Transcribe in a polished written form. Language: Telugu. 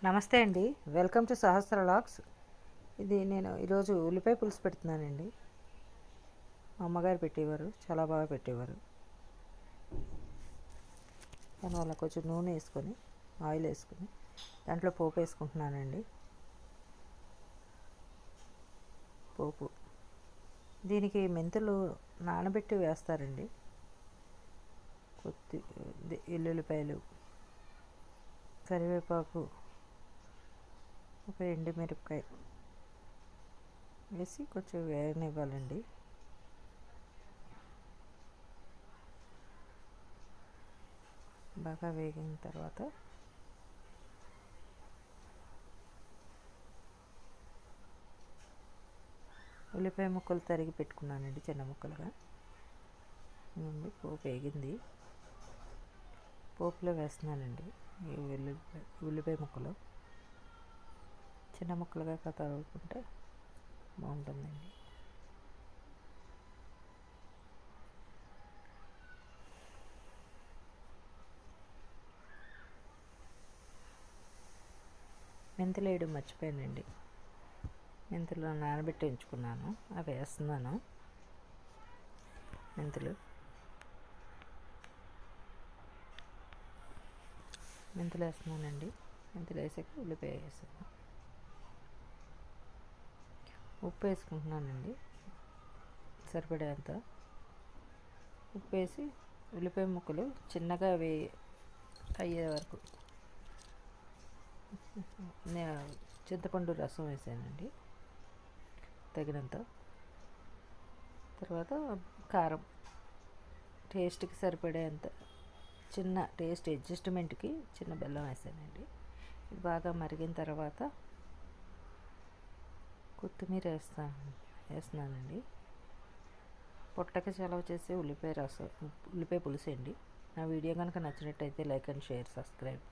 నమస్తే అండి. Welcome to Sahasra logs. ఇది నేను ఈరోజు ఉల్లిపాయ పులుసు పెడుతున్నానండి. మా అమ్మగారు పెట్టేవారు, చాలా బాగా పెట్టేవారు. దానివల్ల కొంచెం నూనె వేసుకొని, ఆయిల్ వేసుకొని దాంట్లో పోపు వేసుకుంటున్నానండి. పోపు దీనికి మెంతులు నానబెట్టి వేస్తారండి. ఎల్లుల్లిపాయలు, కరివేపాకు, ఒక ఎండుమిరపకాయ వేసి కొంచెం వేగనివ్వాలండి. బాగా వేగిన తర్వాత ఉల్లిపాయ ముక్కలు తరిగి పెట్టుకున్నానండి, చిన్న ముక్కలుగా. పోపు వేగింది, పోపులో వేస్తున్నానండి ఈ ఉల్లిపాయ ముక్కలు. చిన్న ముక్కలుగా తరుగుకుంటే బాగుంటుందండి. మెంతులు వేయడం మర్చిపోయానండి. మెంతులు నానబెట్టి ఉంచుకున్నాను, అవి వేస్తున్నాను. మెంతులు వేస్తున్నానండి. మెంతులు వేసాక ఉల్లిపాయ వేసాను. ఉప్పు వేసుకుంటున్నానండి, సరిపడేంత ఉప్పు వేసి ఉల్లిపాయ ముక్కలు చిన్నగా అయ్యే వరకు చింతపండు రసం వేసానండి తగినంత. తర్వాత కారం టేస్ట్కి సరిపడేంత, చిన్న టేస్ట్ అడ్జస్ట్మెంట్కి చిన్న బెల్లం వేసానండి. ఇది బాగా మరిగిన తర్వాత కొత్తిమీర వేస్తున్నానండి. పొట్టకి చలవ చేసే ఉల్లిపాయ పులుసు అండి. నా వీడియో కనుక నచ్చినట్టయితే లైక్ అండ్ షేర్, సబ్స్క్రైబ్.